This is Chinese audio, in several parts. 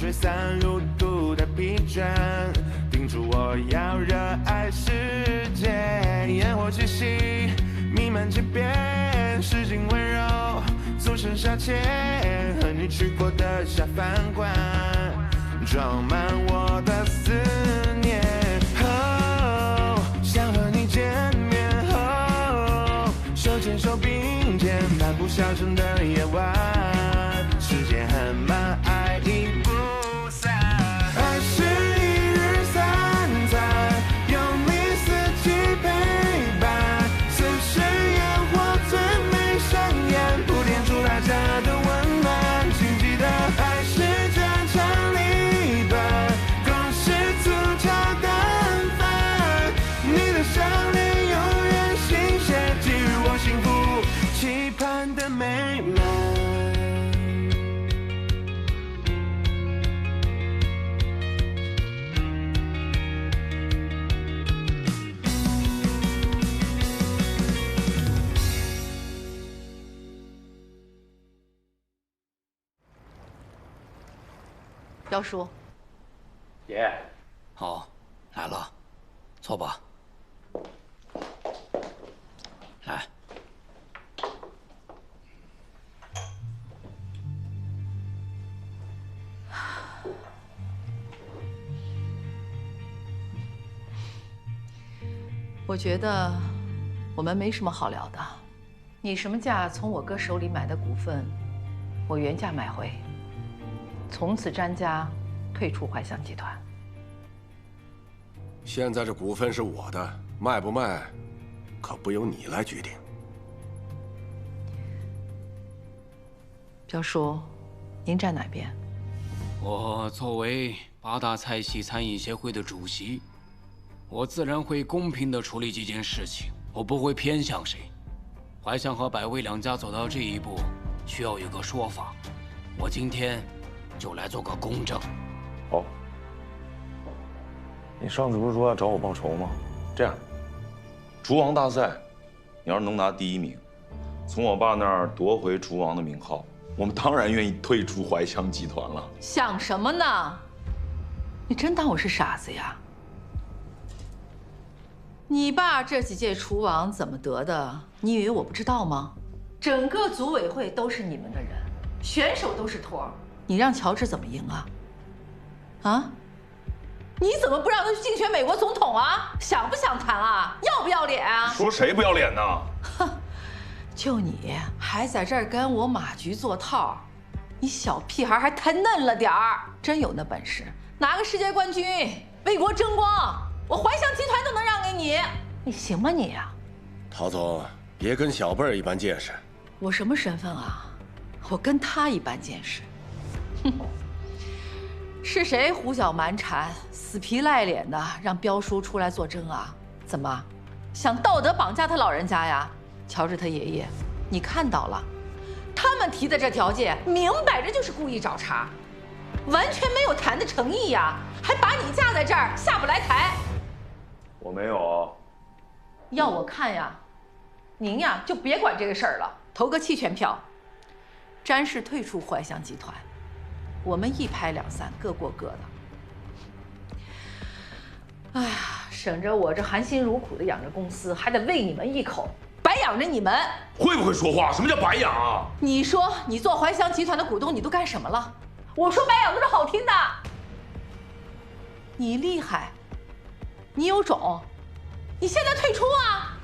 吹散路途的疲倦，叮嘱我要热爱世界。烟火气息弥漫街边，市井温柔俗生消遣，和你去过的下饭馆，装满我的思念。哦，想和你见面。哦，手牵手并肩，漫步小城的夜晚，时间很慢，爱已不散。爱是一日三餐，有你四季陪伴，似是烟火最美盛宴，铺垫出大家的温暖。请记得，爱是这场离别，共是粗茶淡饭。你的笑脸永远新鲜，给予我幸福期盼的美满。彪叔，爷，好，来了，坐吧。来，我觉得我们没什么好聊的。你什么价从我哥手里买的股份，我原价买回。从此詹家退出怀香集团。现在这股份是我的，卖不卖，可不由你来决定。彪叔，您站哪边？我作为八大菜系餐饮协会的主席，我自然会公平地处理这件事情，我不会偏向谁。怀香和百味两家走到这一步，需要有个说法。我今天就来做个公证。好，你上次不是说要找我报仇吗？这样，厨王大赛，你要是能拿第1名，从我爸那儿夺回厨王的名号，我们当然愿意退出怀香集团了。想什么呢？你真当我是傻子呀？你爸这几届厨王怎么得的？你以为我不知道吗？整个组委会都是你们的人，选手都是托儿。你让乔治怎么赢啊？啊？你怎么不让他去竞选美国总统啊？想不想谈啊？要不要脸啊？说谁不要脸呢？哼，就你还在这儿跟我马局做套，你小屁孩还太嫩了点儿。真有那本事，拿个世界冠军，为国争光，我怀香集团都能让给你，你行吗你呀？陶总，别跟小辈儿一般见识。我什么身份啊？我跟他一般见识。哼，是谁胡搅蛮缠、死皮赖脸的让彪叔出来作证啊？怎么，想道德绑架他老人家呀？乔治他爷爷，你看到了，他们提的这条件，明摆着就是故意找茬，完全没有谈的诚意呀，还把你架在这儿下不来台。我没有。要我看呀，您呀就别管这个事儿了，投个弃权票，詹氏退出怀香集团。我们一拍两散，各过各的。哎呀，省着我这含辛茹苦的养着公司，还得喂你们一口，白养着你们。会不会说话？什么叫白养啊？你说你做怀香集团的股东，你都干什么了？我说白养都是好听的。你厉害，你有种，你现在退出啊！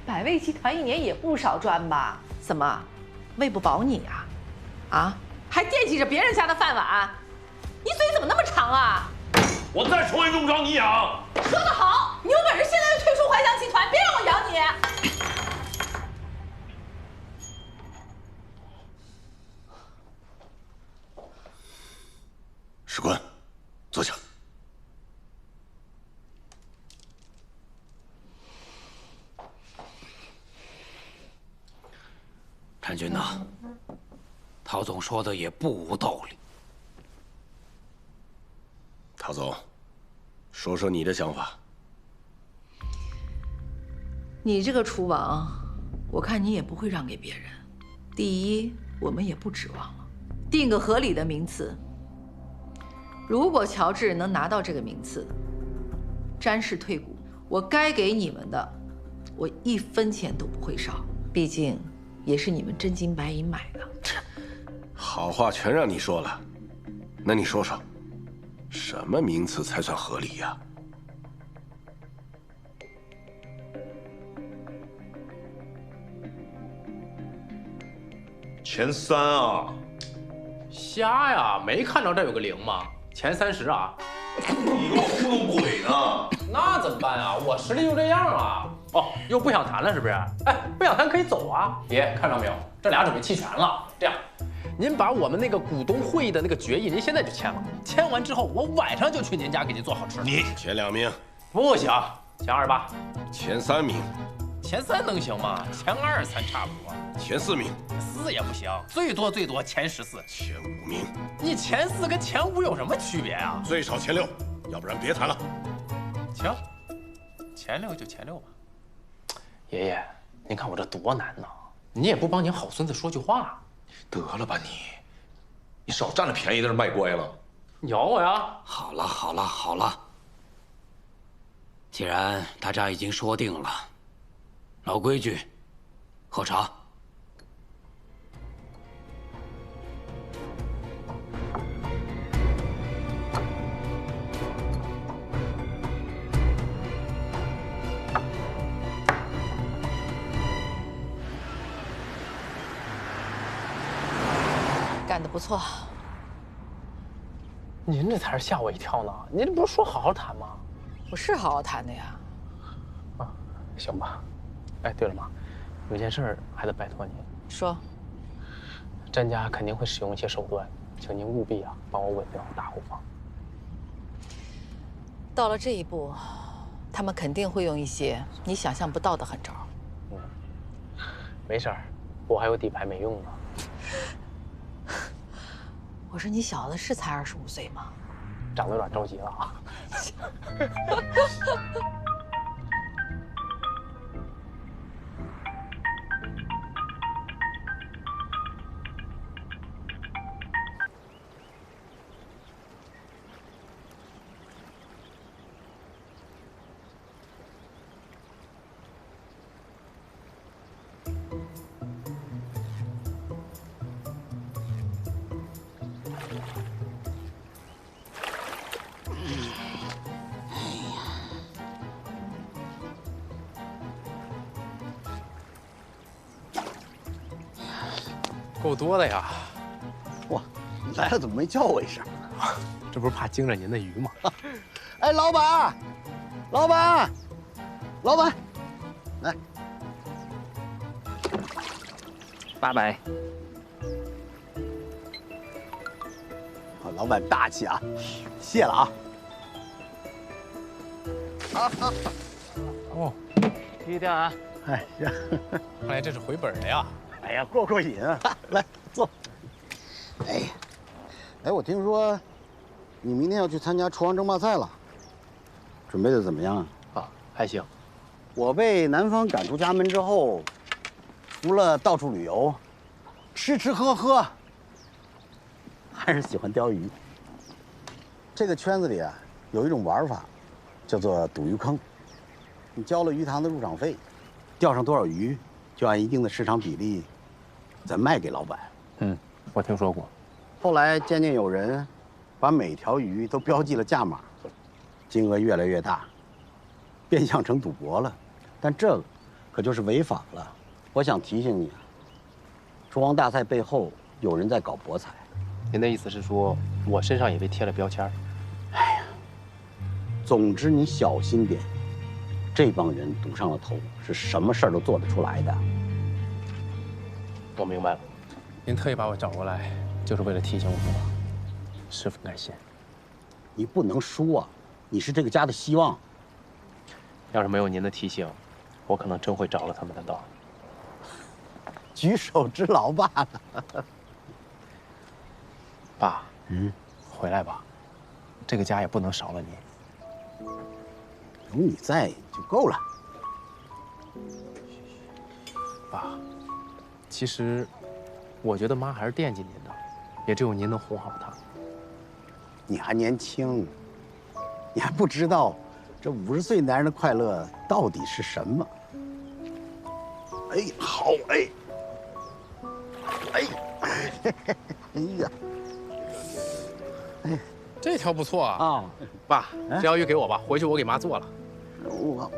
百味集团1年也不少赚吧？怎么，喂不饱你呀？啊？还惦记着别人家的饭碗，你嘴怎么那么长啊？我再说也用不着你养。说得好，你有本事现在就退出怀香集团，别让我养你。士官，坐下。陈军呐，陶总说的也不无道理。陶总，说说你的想法。你这个厨王，我看你也不会让给别人。第一，我们也不指望了，定个合理的名次。如果乔治能拿到这个名次，詹氏退股，我该给你们的，我1分钱都不会少。毕竟，也是你们真金白银买的。好话全让你说了，那你说说，什么名次才算合理呀？前3啊！瞎呀，没看着这有个0吗？前30啊！你给我糊弄鬼呢？那怎么办啊？我实力就这样啊！哦，又不想谈了是不是？哎，不想谈可以走啊！爷，看到没有？这俩准备弃权了。这样，您把我们那个股东会议的那个决议，您现在就签了。签完之后，我晚上就去您家给您做好吃的。你前2名，不行，前28，前3名，前3能行吗？前2、3差不多。前4名，4也不行，最多前14。前5名，你前4跟前5有什么区别啊？最少前6，要不然别谈了。行，前6就前6吧。爷爷，您看我这多难呐！你也不帮您好孙子说句话。得了吧你，你少占了便宜在这卖乖了。咬我呀！好了好了好了，既然大家已经说定了，老规矩，喝茶。干得不错。您这才是吓我一跳呢！您这不是说好好谈吗？我是好好谈的呀。啊，行吧。哎，对了妈，有件事还得拜托您。说。詹家肯定会使用一些手段，请您务必啊帮我稳掉大后方。到了这一步，他们肯定会用一些你想象不到的狠招。没事儿，我还有底牌没用呢。我说你小子是才25岁吗？长得有点着急了啊。够多的呀！哇，你来了怎么没叫我一声？这不是怕惊着您的鱼吗？哎，老板，老板，老板，来800。老板大气啊，谢了啊。哦，低调啊！哎呀，看来这是回本了呀。哎呀，过瘾啊！来坐。哎，我听说你明天要去参加厨王争霸赛了，准备的怎么样啊？啊，还行。我被南方赶出家门之后，除了到处旅游，吃吃喝喝，还是喜欢钓鱼。这个圈子里啊，有一种玩法，叫做赌鱼坑。你交了鱼塘的入场费，钓上多少鱼，就按一定的市场比例再卖给老板。我听说过。后来渐渐有人把每条鱼都标记了价码，金额越来越大，变相成赌博了。但这个可就是违法了。我想提醒你啊，厨王大赛背后有人在搞博彩。您的意思是说，我身上也被贴了标签？哎呀，总之你小心点，这帮人赌上了头，是什么事儿都做得出来的。我明白了，您特意把我找过来，就是为了提醒我吧？十分感谢。你不能输啊，你是这个家的希望。要是没有您的提醒，我可能真会着了他们的道。举手之劳罢了。爸，回来吧，这个家也不能少了您。有你在就够了。爸，其实我觉得妈还是惦记您的，也只有您能哄好她。你还年轻，你还不知道这50岁男人的快乐到底是什么。哎，好哎，哎呀，这条不错啊！啊，爸，这条鱼给我吧，回去我给妈做了。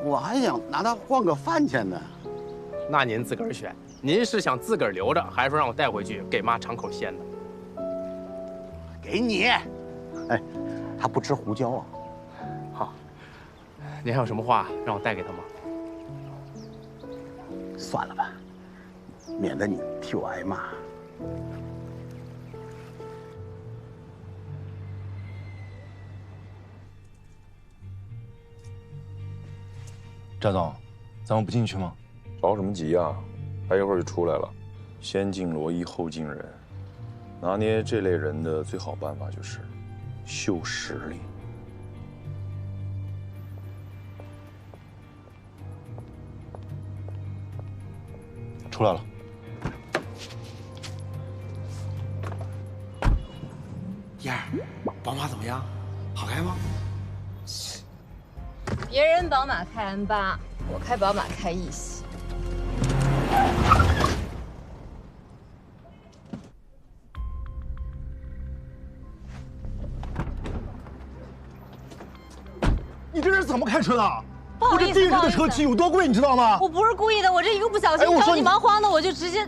我还想拿它换个饭钱呢。那您自个儿选，您是想自个儿留着，还是说让我带回去给妈尝口鲜的？给你。哎，他不吃胡椒啊。好，您还有什么话让我带给他吗？算了吧，免得你替我挨骂。赵总，咱们不进去吗？着什么急呀？还一会儿就出来了。先敬罗衣后敬人，拿捏这类人的最好办法就是秀实力。出来了。燕儿，宝马怎么样？好开吗？别人宝马开 M8，我开宝马开一系。你这是怎么开车的？不好意思，我这地上的车漆有多贵，你知道吗？我不是故意的，我这一个不小心着急忙慌的，我就直接。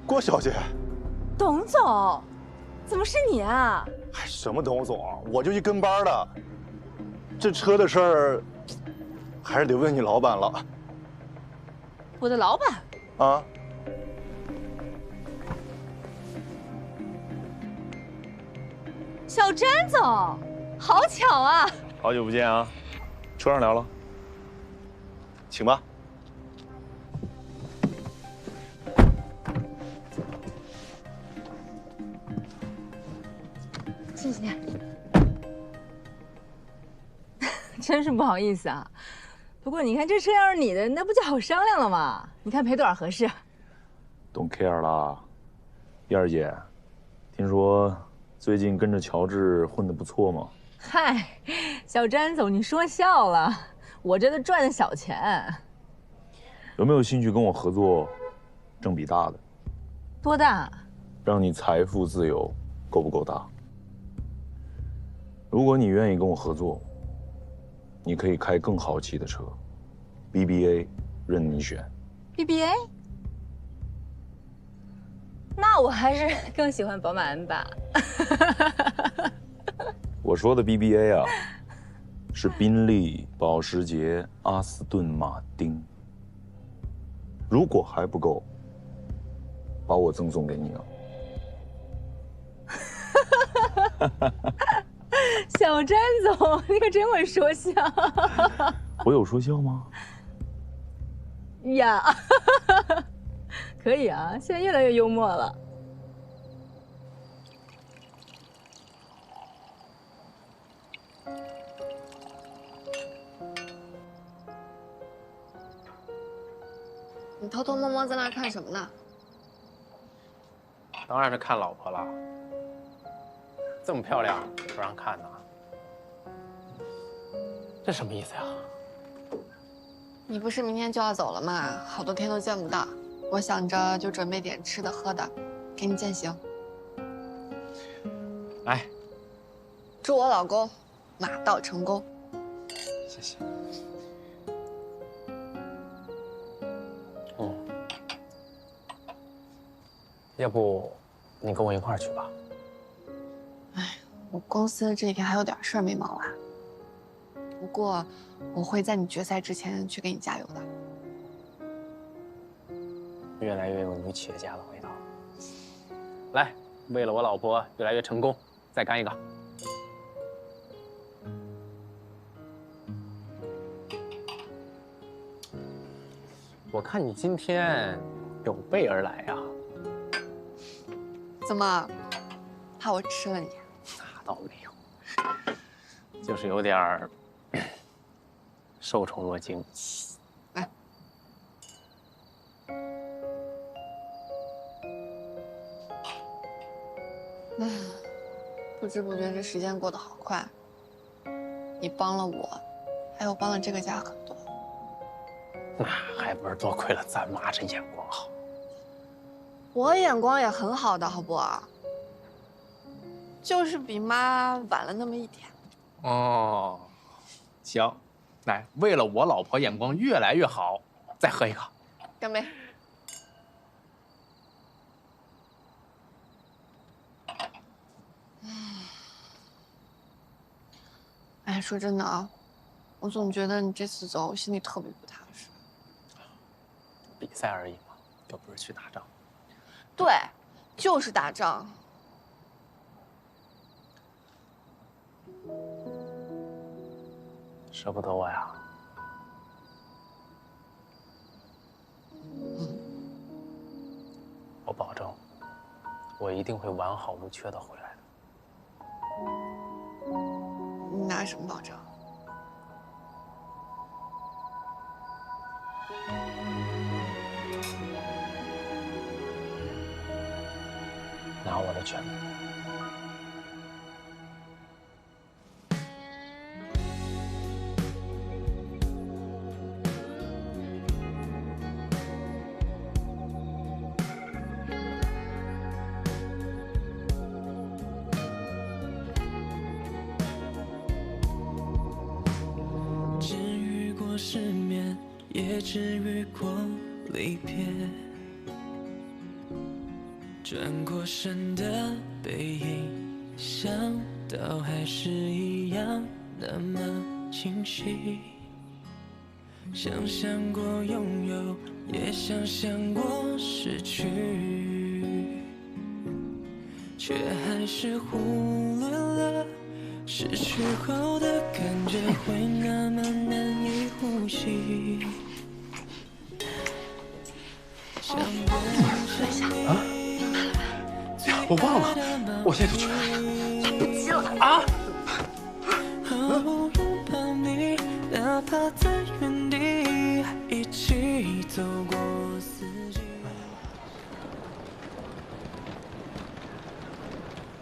郭小姐，董总，怎么是你啊？哎，什么董总啊，我就一跟班的。这车的事儿，还是得问你老板了。我的老板啊？小詹总，好巧啊！好久不见啊，车上聊了，请吧。谢谢。真是不好意思啊，不过你看这车要是你的，那不就好商量了吗？你看赔多少合适？Don't care 啦，燕儿姐，听说最近跟着乔治混得不错吗？嗨，小詹总，你说笑了，我这都赚的小钱。有没有兴趣跟我合作，挣笔大的？多大？让你财富自由，够不够大？如果你愿意跟我合作，你可以开更豪气的车 ，BBA 任你选。BBA？ 那我还是更喜欢宝马 M8。我说的 BBA 啊，是宾利、保时捷、阿斯顿马丁。如果还不够，把我赠送给你啊！小詹总，你可真会说笑。我有说笑吗？呀，可以啊，现在越来越幽默了。你偷偷摸摸在那儿看什么呢？当然是看老婆了，这么漂亮不让看呢？这什么意思呀？你不是明天就要走了吗？好多天都见不到，我想着就准备点吃的喝的，给你饯行。来，祝我老公马到成功。谢谢。要不你跟我一块儿去吧？哎，我公司这几天还有点事儿没忙完。不过我会在你决赛之前去给你加油的。越来越有女企业家的味道。来，为了我老婆越来越成功，再干一个。我看你今天有备而来呀。怎么，怕我吃了你？那倒没有，就是有点儿受宠若惊。来，不知不觉这时间过得好快。你帮了我，还有帮了这个家很多。那还不是多亏了咱妈这眼光好。我眼光也很好的，好不？就是比妈晚了那么一点。哦，行，来，为了我老婆眼光越来越好，再喝一个。干杯！哎，说真的啊，我总觉得你这次走，心里特别不踏实。比赛而已嘛，又不是去打仗。对，就是打仗。舍不得我呀？我保证，我一定会完好无缺的回来的。你拿什么保证？拿我的全部。失眠，也治愈过离别。转过身的背影，想到还是一样那么清晰。想象过拥有，也想象过失去，却还是忽略了。失去后的感觉会那么难以呼吸。啊！我忘了，我现在就去。急了啊！拥抱你，哪怕在原地一起走过四季。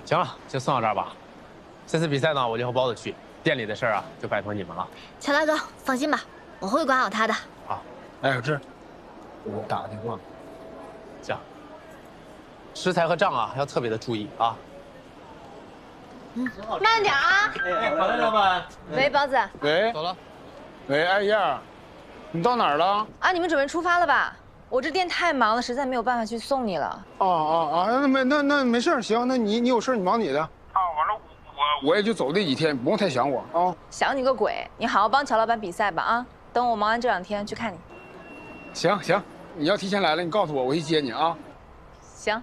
行了，就送到这儿吧。这次比赛呢，我就和包子去，店里的事儿啊，就拜托你们了。乔大哥，放心吧，我会管好他的。好，哎，小志，我打个电话。行。食材和账啊，要特别的注意啊。慢点啊！哎，好嘞，老板。喂，包子。喂，走了。喂，哎燕，你到哪儿了？啊，你们准备出发了吧？我这店太忙了，实在没有办法去送你了。那没事，行，那你有事你忙你的。啊，完了，我也就走这几天，不用太想我啊。想你个鬼！你好好帮乔老板比赛吧啊！等我忙完这2天去看你。行，你要提前来了，你告诉我，我去接你啊。行，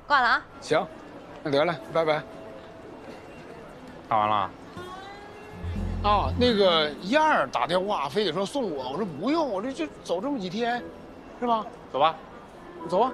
挂了啊。行，那得了，拜拜。看完了。啊，那个燕儿打电话非得说送我，我说不用，我这就走这么几天，是吧？走吧，走吧。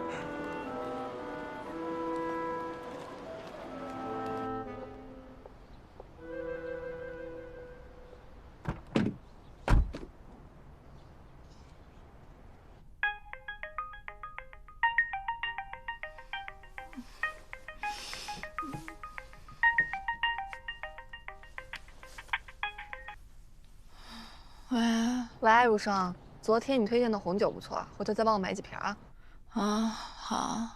喂，如生，昨天你推荐的红酒不错，回头再帮我买几瓶啊。啊，好。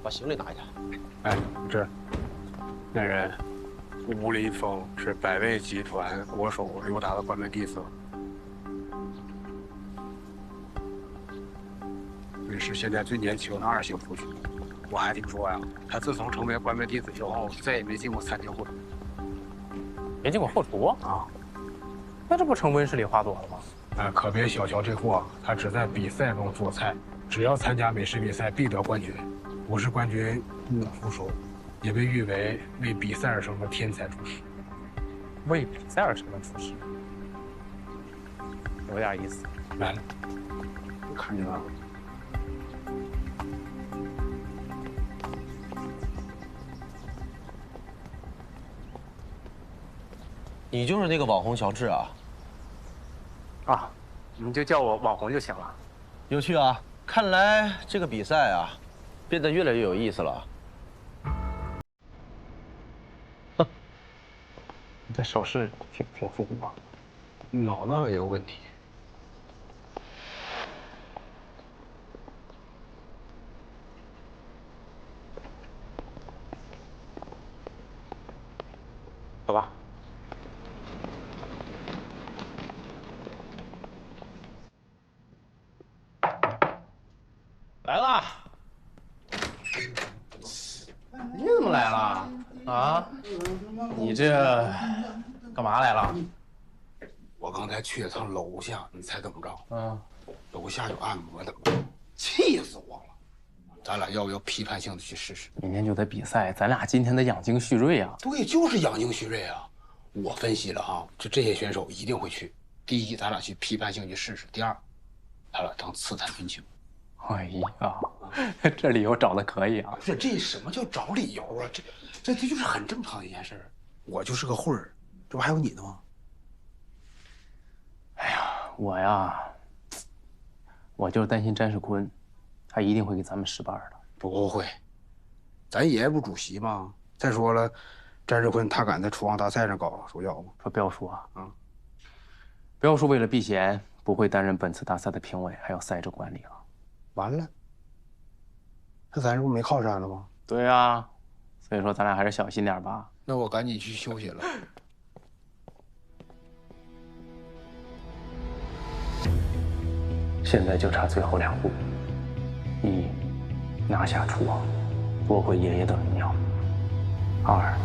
把行李拿下。哎，这，那人，吴林峰是百威集团我手刘达的关门弟子，也是现在最年轻的2星厨师。我还听说呀，他自从成为关门弟子以后，再也没进过餐厅后厨。没进过后厨啊？那这不成温室里花朵了吗？可别小瞧这货，他只在比赛中做菜，只要参加美食比赛必得冠军，不是冠军不服输，也被誉为为比赛而生的天才厨师。为比赛而生的厨师，有点意思。来了，看见了。你就是那个网红乔治啊？啊，你就叫我网红就行了。有趣啊！看来这个比赛啊，变得越来越有意思了。你这手势挺丰富啊，脑子也有问题。走吧。来啦！你怎么来了？啊？你这干嘛来了？我刚才去了趟楼下，你猜怎么着？嗯，楼下有按摩的，气死我了！咱俩要不要批判性的去试试？明天就得比赛，咱俩今天得养精蓄锐啊！对，就是养精蓄锐啊！我分析了啊，这些选手一定会去。第一，咱俩去批判性去试试；第二，咱俩当刺探军情。哎呀，这理由找的可以啊！不是，这什么叫找理由啊？这就是很正常的一件事。我就是个混儿，这不还有你呢吗？哎呀，我就是担心詹世坤，他一定会给咱们使绊的。不会，咱爷爷不主席吗？再说了，詹世坤他敢在厨王大赛上搞手脚吗？说彪叔啊，彪叔为了避嫌，不会担任本次大赛的评委，还有赛制管理了。完了，那咱这不没靠山了吗？对啊，所以说咱俩还是小心点吧。那我赶紧去休息了。现在就差最后2步：一，拿下厨王，夺回爷爷的荣耀；二，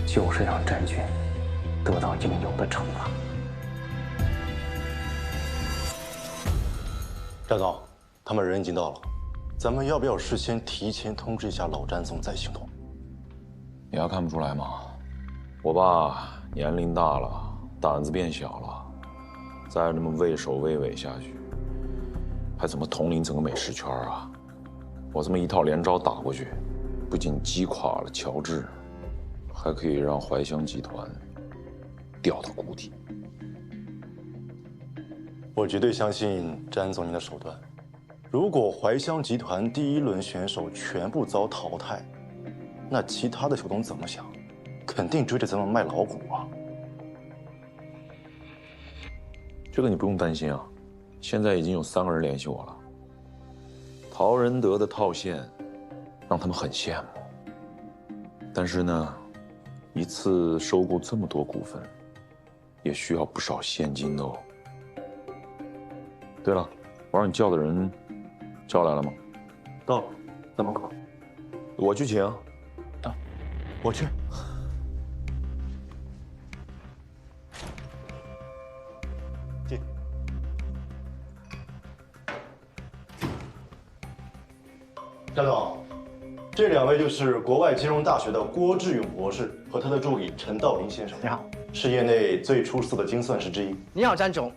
就是让詹军得到应有的惩罚。詹总，他们人已经到了，咱们要不要事先提前通知一下老詹总再行动？你还看不出来吗？我爸年龄大了，胆子变小了，再这么畏首畏尾下去，还怎么统领整个美食圈啊？我这么一套连招打过去，不仅击垮了乔治，还可以让怀香集团掉到谷底。我绝对相信詹总您的手段。如果怀香集团第1轮选手全部遭淘汰，那其他的球董怎么想？肯定追着咱们卖老虎啊！这个你不用担心啊，现在已经有3个人联系我了。陶仁德的套现，让他们很羡慕。但是呢，一次收购这么多股份，也需要不少现金的哦。对了，我让你叫的人叫来了吗？到了，在门口。我去请。我去。进。詹总，这2位就是国外金融大学的郭志勇博士和他的助理陈道林先生。你好，是业内最出色的精算师之一。你好，詹总。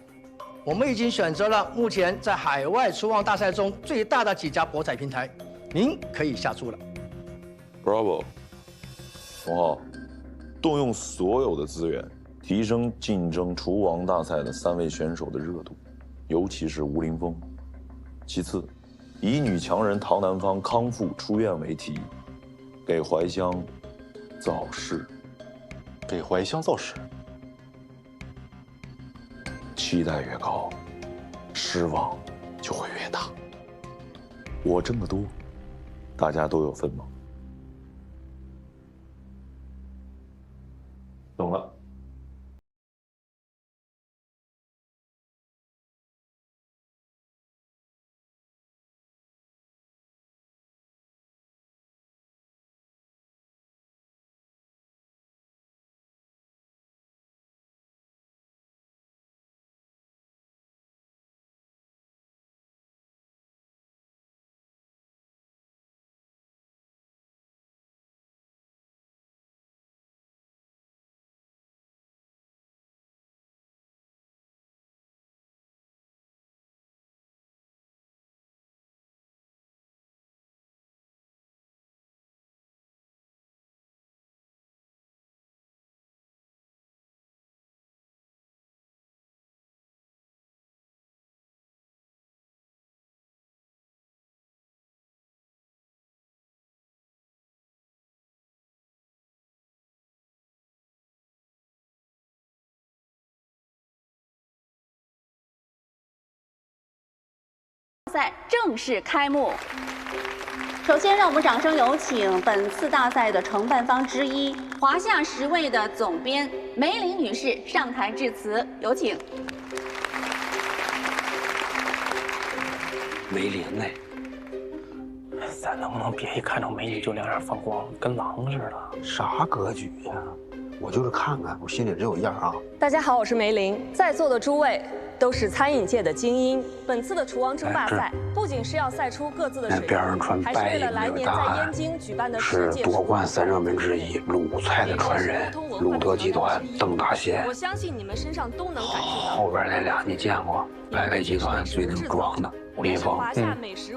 我们已经选择了目前在海外厨王大赛中最大的几家博彩平台，您可以下注了。Bravo， 洪浩，动用所有的资源，提升竞争厨王大赛的3位选手的热度，尤其是吴林峰。其次，以女强人陶南方康复出院为题，给怀香造势。给怀香造势？期待越高，失望就会越大。我挣得多，大家都有份吗？懂了。赛正式开幕。首先，让我们掌声有请本次大赛的承办方之一华夏10位的总编梅林女士上台致辞，有请。梅林呢？咱能不能别一看到美女就两眼放光，跟狼似的？啥格局呀？我就是看看，我心里只有一样啊。大家好，我是梅林，在座的诸位都是餐饮界的精英。本次的厨王争霸赛不仅是要赛出各自的水平，还是为了来年在燕京举办的世界。是夺冠3热门之一，鲁菜的传人，鲁德集团邓大仙。我相信你们身上都能感受到。后边那俩你见过？百味集团最能装的吴林峰，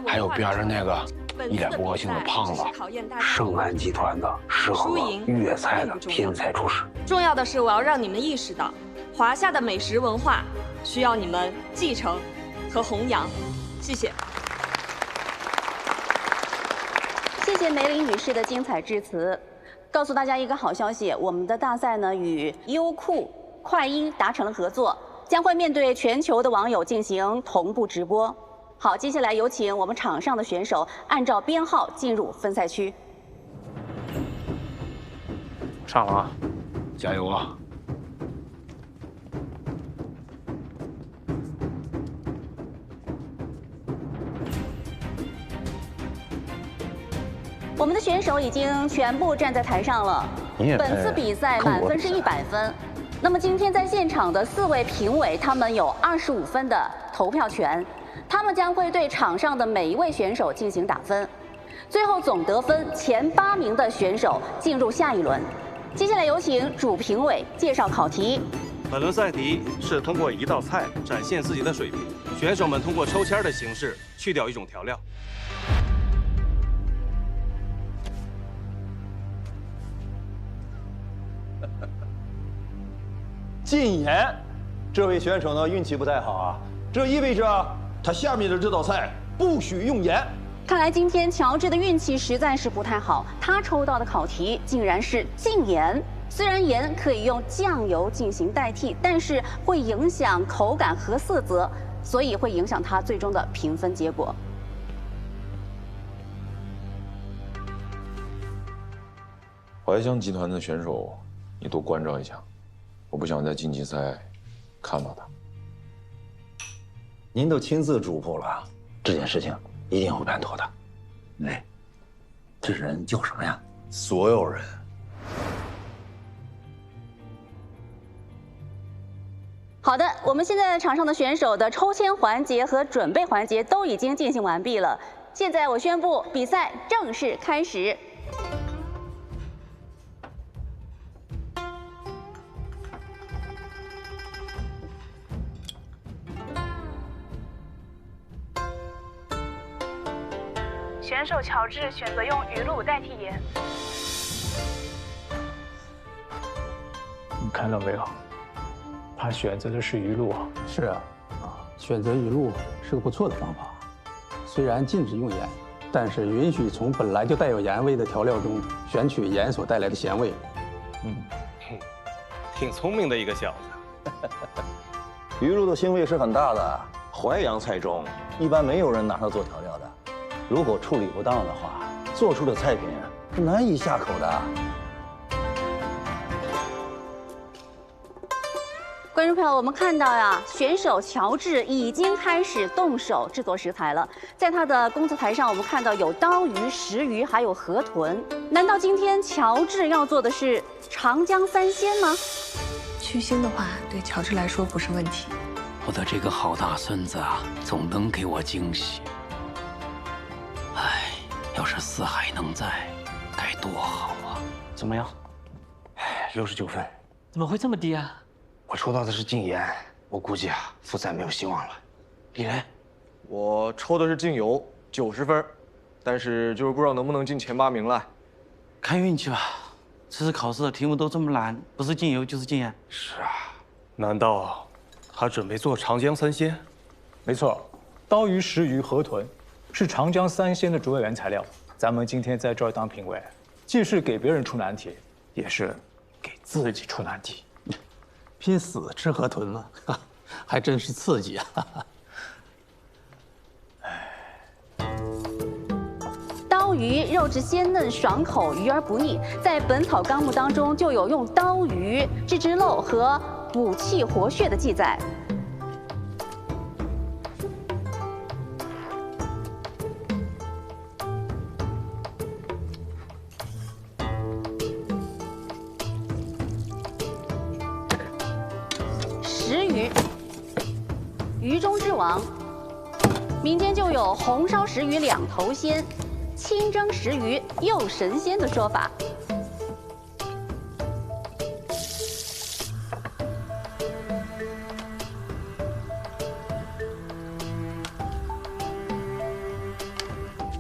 还有边上那个一脸不高兴的胖子，盛安集团的适合粤菜的天才厨师。重要的是，我要让你们意识到，华夏的美食文化需要你们继承和弘扬。谢谢。谢谢梅林女士的精彩致辞。告诉大家一个好消息，我们的大赛呢与优酷、快音达成了合作，将会面对全球的网友进行同步直播。好，接下来有请我们场上的选手按照编号进入分赛区。上了啊，加油啊！我们的选手已经全部站在台上了。本次比赛满分是100分。那么今天在现场的4位评委，他们有25分的投票权，他们将会对场上的每一位选手进行打分，最后总得分前8名的选手进入下一轮。接下来有请主评委介绍考题。本轮赛题是通过一道菜展现自己的水平，选手们通过抽签的形式去掉一种调料。禁盐，这位选手呢运气不太好啊，这意味着他下面的这道菜不许用盐。看来今天乔治的运气实在是不太好，他抽到的考题竟然是禁盐。虽然盐可以用酱油进行代替，但是会影响口感和色泽，所以会影响他最终的评分结果。怀香集团的选手，你多关照一下。我不想在晋级赛看到他。您都亲自嘱咐了，这件事情一定会办妥的。哎，这人叫什么呀？所有人。好的，我们现在场上的选手的抽签环节和准备环节都已经进行完毕了。现在我宣布比赛正式开始。选手乔治选择用鱼露代替盐。你看到没有？他选择的是鱼露啊。是啊，选择鱼露是个不错的方法。虽然禁止用盐，但是允许从本来就带有盐味的调料中选取盐所带来的咸味。挺聪明的一个小子。鱼露的腥味是很大的，淮扬菜中一般没有人拿它做调料的。如果处理不当的话，做出的菜品难以下口的。观众朋友，我们看到呀，选手乔治已经开始动手制作食材了。在他的工作台上，我们看到有刀鱼、石鱼，还有河豚。难道今天乔治要做的是长江三鲜吗？去腥的话，对乔治来说不是问题。我的这个好大孙子啊，总能给我惊喜。哎，要是四海能在，该多好啊！怎么样？69分。怎么会这么低啊？我抽到的是禁盐，我估计啊，复赛没有希望了。李雷，我抽的是禁油，90分，但是就是不知道能不能进前8名了。看运气吧，这次考试的题目都这么难，不是禁油就是禁盐。是啊，难道他准备做长江三鲜？没错，刀鱼、石鱼、河豚是长江三鲜的主要原材料。咱们今天在这儿当评委，既是给别人出难题，也是给自己出难题。拼死吃河豚吗？还真是刺激啊！哎，刀鱼肉质鲜嫩爽口，鱼而不腻。在《本草纲目》当中就有用刀鱼治之漏和补气活血的记载。石鱼，鱼中之王。民间就有红烧石鱼两头鲜，清蒸石鱼又神仙的说法。《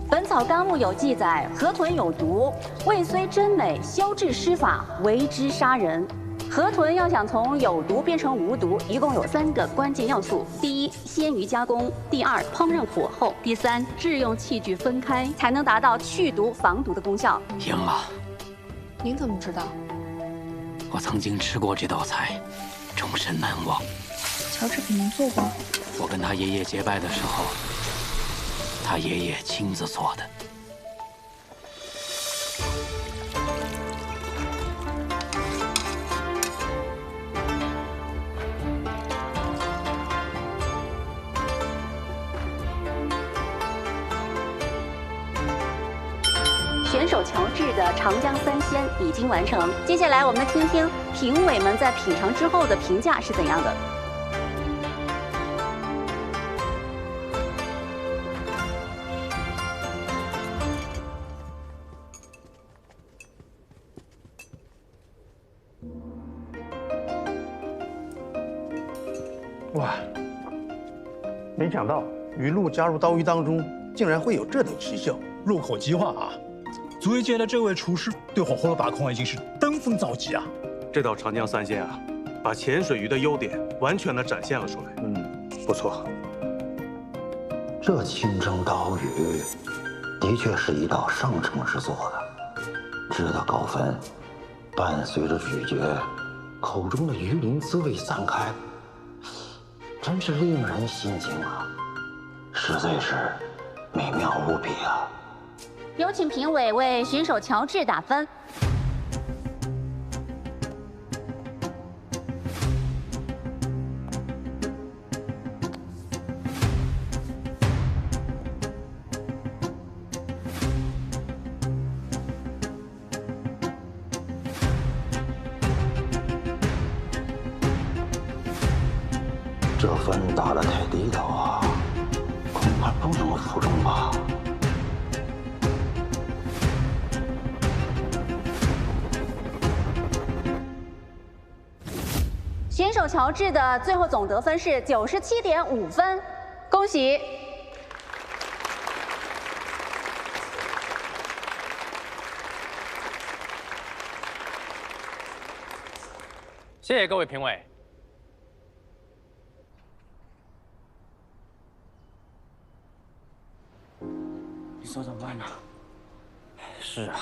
本草纲目》有记载，河豚有毒，味虽真美，消滞施法，为之杀人。河豚要想从有毒变成无毒，一共有3个关键要素：第一，鲜鱼加工；第二，烹饪火候；第三，制用器具分开，才能达到去毒防毒的功效。赢了。您怎么知道？我曾经吃过这道菜，终身难忘。乔治给您做过？我跟他爷爷结拜的时候，他爷爷亲自做的。选手乔治的长江三鲜已经完成，接下来我们来听听评委们在品尝之后的评价是怎样的。哇，没想到鱼露加入刀鱼当中，竟然会有这等奇效，入口即化啊！足以见得这位厨师对火候的把控已经是登峰造极啊！这道长江三鲜啊，把潜水鱼的优点完全的展现了出来。不错。这清蒸刀鱼的确是一道上乘之作的，值得高分。伴随着咀嚼，口中的鱼鳞滋味散开，真是令人心惊啊！实在是美妙无比啊！有请评委为选手乔治打分。这分打得太低了啊，恐怕不能服众吧。选手乔治的最后总得分是97.5分，恭喜！谢谢各位评委。你说怎么办呢？是啊，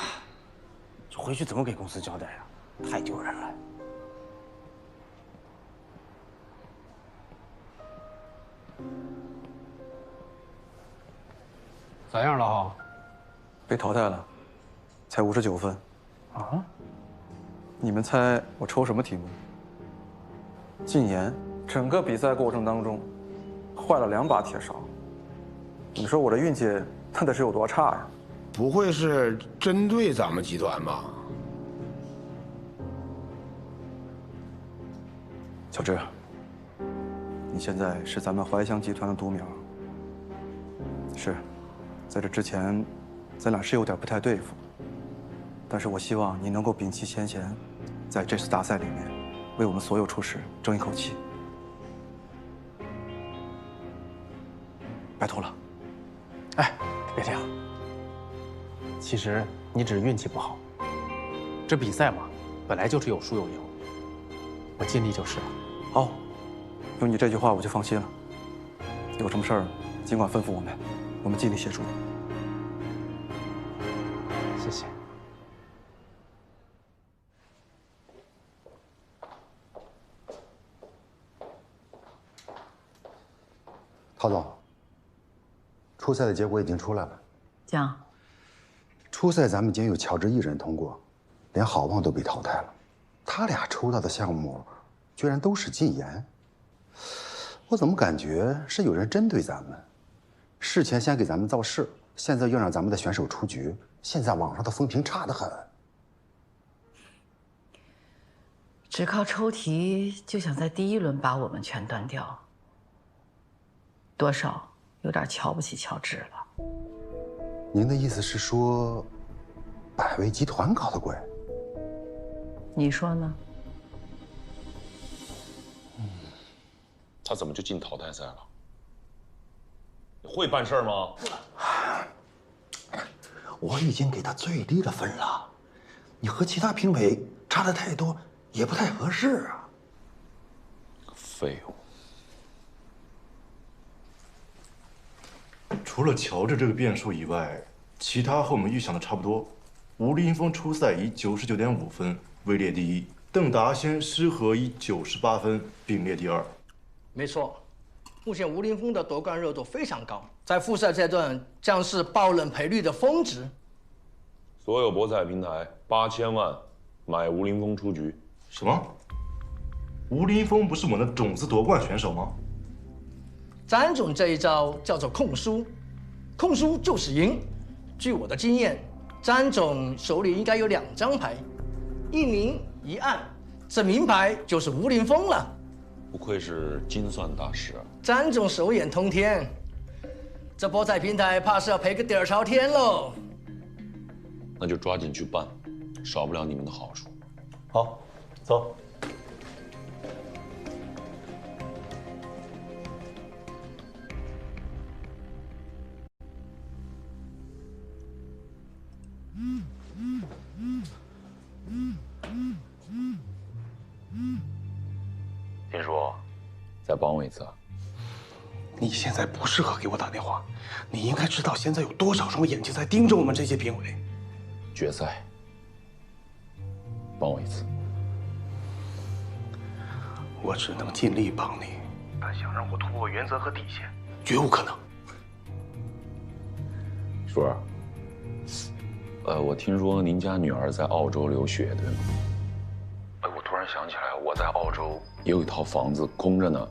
这回去怎么给公司交代啊？太丢人了。咋样了哈？被淘汰了，才59分。啊？你们猜我抽什么题目？禁言。整个比赛过程当中，坏了2把铁勺。你说我这运气那得是有多差呀？不会是针对咱们集团吧？小志，你现在是咱们怀香集团的独苗。是，在这之前，咱俩是有点不太对付。但是我希望你能够摒弃先嫌，在这次大赛里面，为我们所有厨师争一口气。拜托了。哎，别这样。其实你只是运气不好。这比赛嘛，本来就是有输有赢。我尽力就是了。好，有你这句话我就放心了。有什么事儿，尽管吩咐我们，我们尽力协助。谢谢。陶总，初赛的结果已经出来了。江，初赛咱们仅有乔治一人通过，连郝望都被淘汰了。他俩抽到的项目，居然都是禁言。我怎么感觉是有人针对咱们？事前先给咱们造势，现在又让咱们的选手出局，现在网上的风评差得很。只靠抽题就想在第1轮把我们全端掉，多少有点瞧不起乔治了。您的意思是说，百威集团搞的鬼？你说呢？他怎么就进淘汰赛了？你会办事儿吗？我已经给他最低的分了，你和其他评委差的太多，也不太合适啊。废物！除了乔治这个变数以外，其他和我们预想的差不多。吴林峰初赛以99.5分位列第一，邓达先失和以98分并列第2。没错，目前吴林峰的夺冠热度非常高，在复赛阶段将是爆冷赔率的峰值。所有博彩平台8000万买吴林峰出局。什么？吴林峰不是我们的种子夺冠选手吗？詹总这一招叫做控输，控输就是赢。据我的经验，詹总手里应该有2张牌，一明一暗，这明牌就是吴林峰了。不愧是精算大师啊！詹总手眼通天，这博彩平台怕是要赔个底儿朝天喽。那就抓紧去办，少不了你们的好处。好，走。林叔，再帮我一次。你现在不适合给我打电话，你应该知道现在有多少双眼睛在盯着我们这些评委。决赛，帮我一次。我只能尽力帮你，但想让我突破原则和底线，绝无可能。叔儿，我听说您家女儿在澳洲留学，对吗？我突然想起来，我在澳洲也有一套房子空着呢。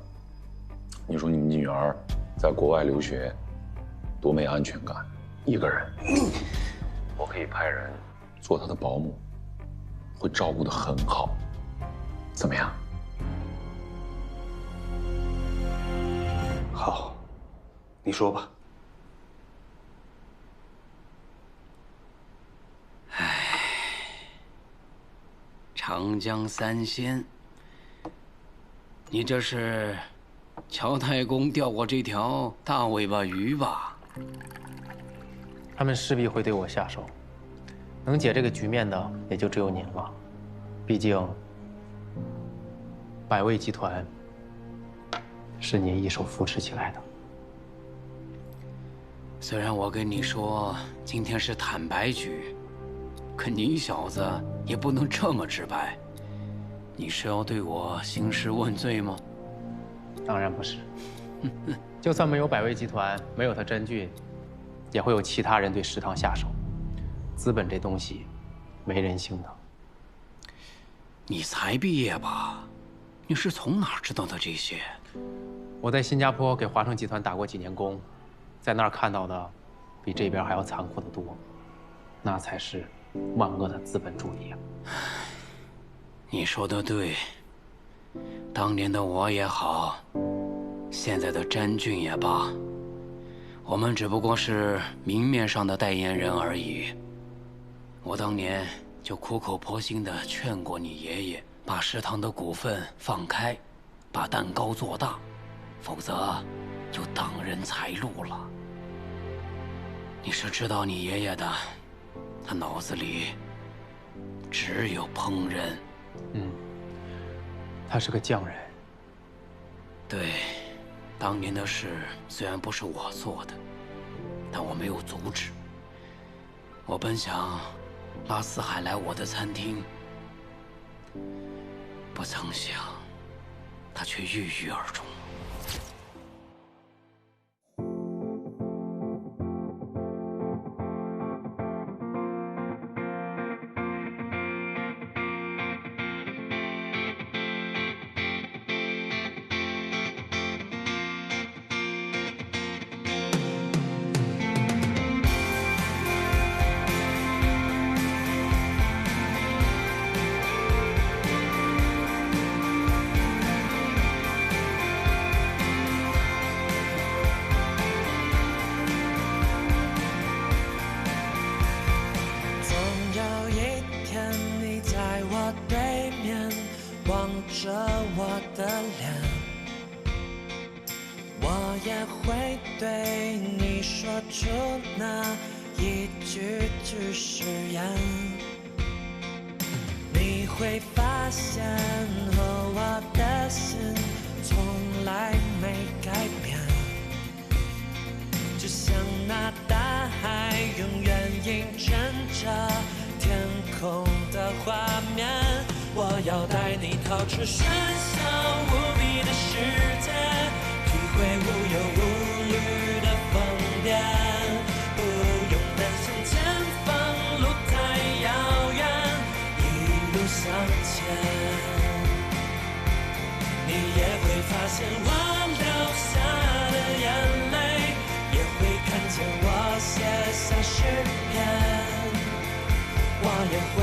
你说你们女儿在国外留学，多没安全感，一个人。我可以派人做她的保姆，会照顾得很好，怎么样？好，你说吧。长江三仙，你这是乔太公钓过这条大尾巴鱼吧？他们势必会对我下手，能解这个局面的也就只有您了。毕竟，百威集团是您一手扶持起来的。虽然我跟你说今天是坦白局，可你小子也不能这么直白。你是要对我兴师问罪吗？当然不是。就算没有百威集团，没有他真菌，也会有其他人对食堂下手。资本这东西，没人性的。你才毕业吧？你是从哪儿知道的这些？我在新加坡给华盛集团打过几年工，在那儿看到的，比这边还要残酷得多。那才是万恶的资本主义啊！你说的对，当年的我也好，现在的詹俊也罢，我们只不过是明面上的代言人而已。我当年就苦口婆心地劝过你爷爷，把食堂的股份放开，把蛋糕做大，否则就挡人财路了。你是知道你爷爷的，他脑子里只有烹饪。他是个匠人。对，当年的事虽然不是我做的，但我没有阻止。我本想拉四海来我的餐厅，不曾想他却郁郁而终。也会对你说出那一句句誓言。你会发现和我的心从来没改变，就像那大海永远映衬着天空的画面。我要带你逃出喧嚣无比的世界，体会无忧无虑的疯癫，不用担心前方路太遥远，一路向前。你也会发现我流下的眼泪，也会看见我写下诗篇，我也会